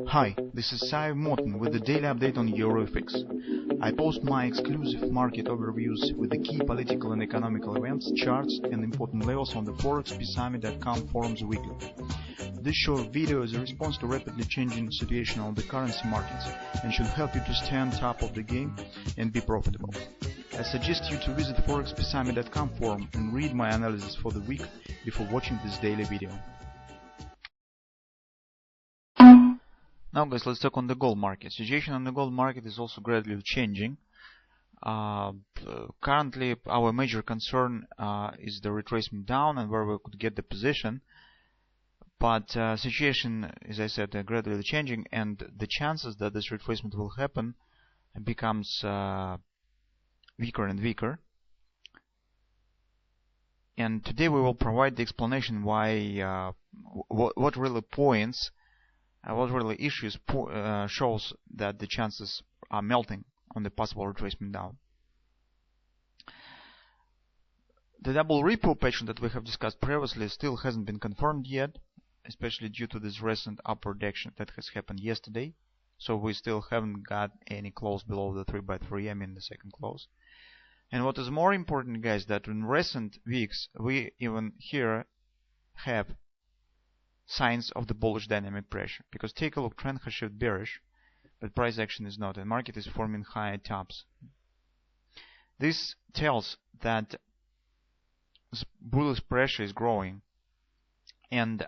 Hi, this is Sive Morten with the daily update on EuroFX. I post my exclusive market overviews with the key political and economical events, charts and important levels on the ForexPeaceArmy.com forums weekly. This short video is a response to rapidly changing situation on the currency markets and should help you to stay on top of the game and be profitable. I suggest you to visit ForexPeaceArmy.com forum and read my analysis for the week before watching this daily video. Now guys, let's talk on the gold market. Situation on the gold market is also gradually changing. Currently our major concern is the retracement down and where we could get the position. But situation, as I said, gradually changing, and the chances that this retracement will happen becomes weaker and weaker. And today we will provide the explanation why, what really points, what really issues shows that the chances are melting on the possible retracement down. The double repo pattern that we have discussed previously still hasn't been confirmed yet, especially due to this recent upward action that has happened yesterday. So we still haven't got any close below the 3x3, I mean the second close. And what is more important, guys, that in recent weeks we even here have signs of the bullish dynamic pressure. Because take a look, trend has shifted bearish, but price action is not, and market is forming higher tops. This tells that bullish pressure is growing, and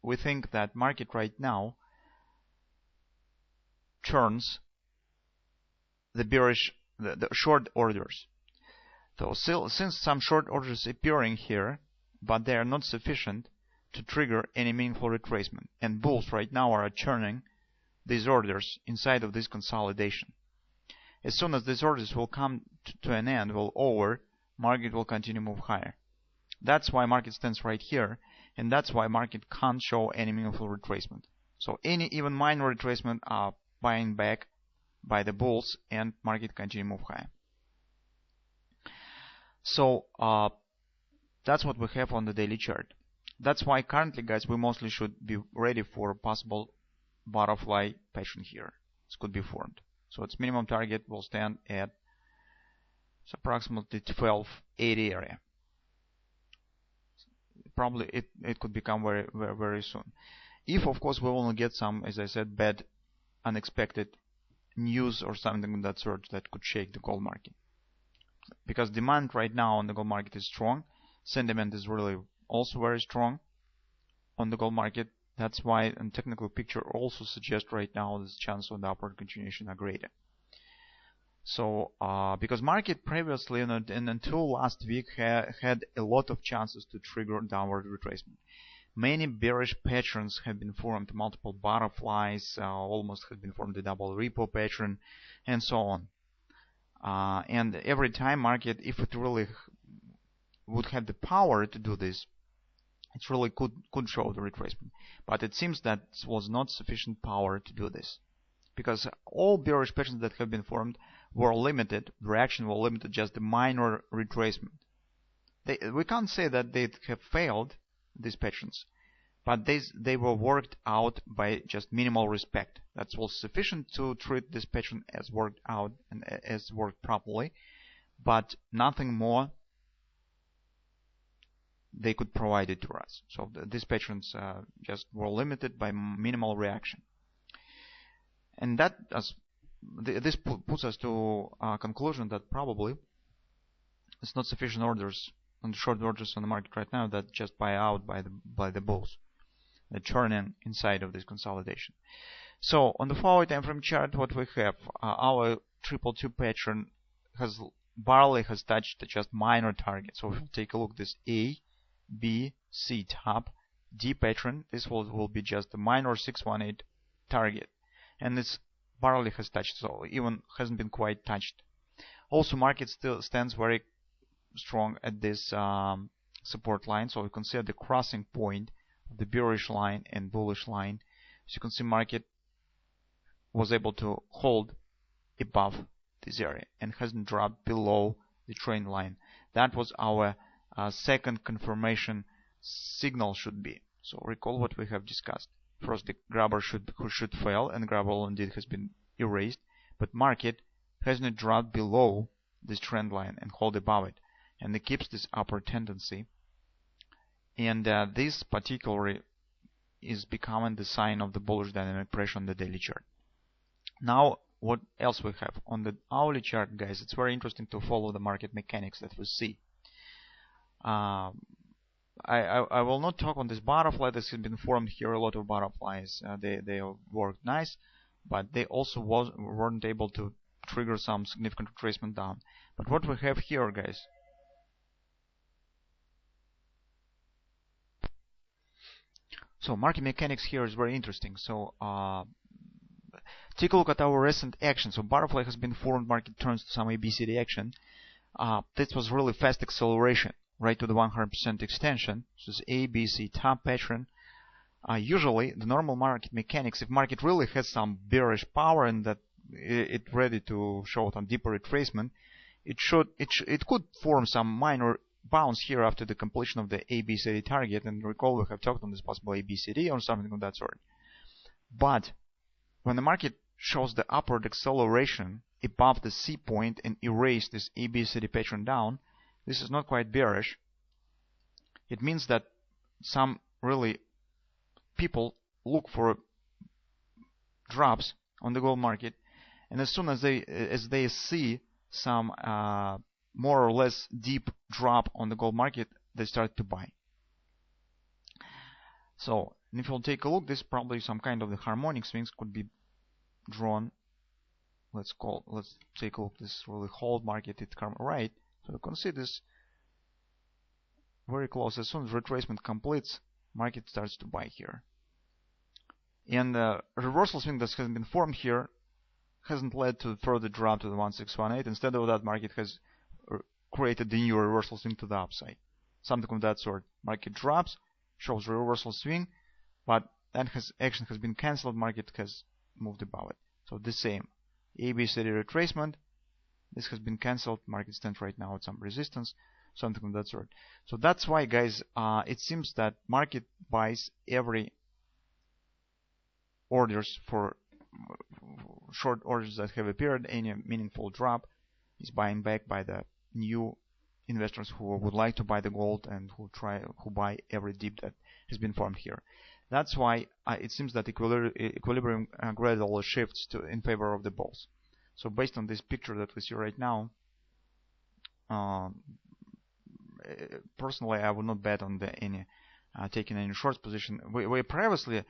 we think that market right now turns the bearish, the short orders. So since some short orders appearing here, but they are not sufficient to trigger any meaningful retracement, and bulls right now are churning these orders inside of this consolidation. As soon as these orders will come to an end, will over, market will continue to move higher. That's why market stands right here, and that's why market can't show any meaningful retracement. So any even minor retracement are buying back by the bulls, and market continue to move higher. So that's what we have on the daily chart. That's why currently, guys, we mostly should be ready for a possible butterfly pattern here. This could be formed. So its minimum target will stand at approximately 1280 area. Probably it could become very soon. If, of course, we only get some, as I said, bad, unexpected news or something of that sort that could shake the gold market. Because demand right now on the gold market is strong. Sentiment is really also very strong on the gold market. That's why the technical picture also suggests right now this chance of the upward continuation are greater. So because market previously and until last week had a lot of chances to trigger downward retracement. Many bearish patterns have been formed, multiple butterflies, almost have been formed a double repo pattern, and so on. And every time market, if it really would have the power to do this, it really could show the retracement. But it seems that there was not sufficient power to do this. Because all bearish patterns that have been formed were limited, the reaction was limited just the minor retracement. We can't say that they have failed, these patterns, but they were worked out by just minimal respect. That was sufficient to treat this pattern as worked out and as worked properly, but nothing more they could provide it to us. So these patterns just were limited by minimal reaction. And that this puts us to a conclusion that probably it's not sufficient orders on the short orders on the market right now that just buy out by the bulls. The churning inside of this consolidation. So on the forward time frame chart, what we have, our 222 pattern barely has touched just minor target. So if you take a look, this A, B, C top, D pattern, this will be just a minor 618 target, and this barely has touched, so even hasn't been quite touched. Also, market still stands very strong at this support line, so we consider the crossing point of the bearish line and bullish line. As you can see, market was able to hold above this area and hasn't dropped below the trend line. That was our second confirmation signal should be. So recall what we have discussed. First, the grabber should fail, and grabber indeed has been erased, but market hasn't dropped below this trend line and hold above it, and it keeps this upward tendency. And this particularly is becoming the sign of the bullish dynamic pressure on the daily chart. Now, what else we have on the hourly chart, guys? It's very interesting to follow the market mechanics that we see. I will not talk on this butterfly that has been formed here. A lot of butterflies, they worked nice, but they also weren't able to trigger some significant retracement down. But what we have here, guys, so market mechanics here is very interesting. So take a look at our recent action. So butterfly has been formed, market turns to some ABCD action. This was really fast acceleration right to the 100% extension. So it's ABC top pattern. Usually the normal market mechanics, if market really has some bearish power and that it's ready to show some deeper retracement, it could form some minor bounce here after the completion of the ABCD target. And recall we have talked on this possible ABCD or something of that sort. But when the market shows the upward acceleration above the C point and erase this ABCD pattern down, this is not quite bearish. It means that some really people look for drops on the gold market, and as soon as they see some more or less deep drop on the gold market, they start to buy. So if you'll take a look, this probably some kind of the harmonic swings could be drawn. Let's take a look. This really hold market, it come right. So you can see this very close. As soon as retracement completes, market starts to buy here. And the reversal swing that has been formed here hasn't led to further drop to the 1618. Instead of that, market has created the new reversal swing to the upside. Something of that sort. Market drops, shows reversal swing, but that action has been cancelled. Market has moved above it. So the same. ABCD retracement. This has been cancelled. Market stands right now at some resistance. Something of that sort. So that's why, guys, it seems that market buys every orders for short orders that have appeared. Any meaningful drop is buying back by the new investors who would like to buy the gold and who buy every dip that has been formed here. That's why it seems that equilibrium gradually shifts in favor of the bulls. So based on this picture that we see right now, personally I would not bet on taking any short position. We previously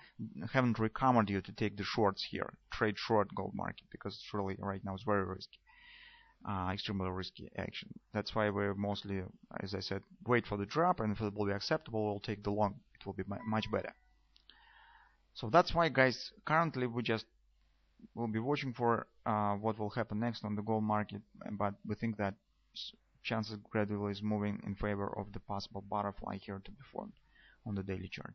haven't recommended you to take the shorts here, trade short gold market, because it's really right now it's very risky, extremely risky action. That's why we mostly, as I said, wait for the drop, and if it will be acceptable, we'll take the long. It will be much better. So that's why, guys, currently we'll be watching for what will happen next on the gold market, but we think that chances gradually is moving in favor of the possible butterfly here to be formed on the daily chart.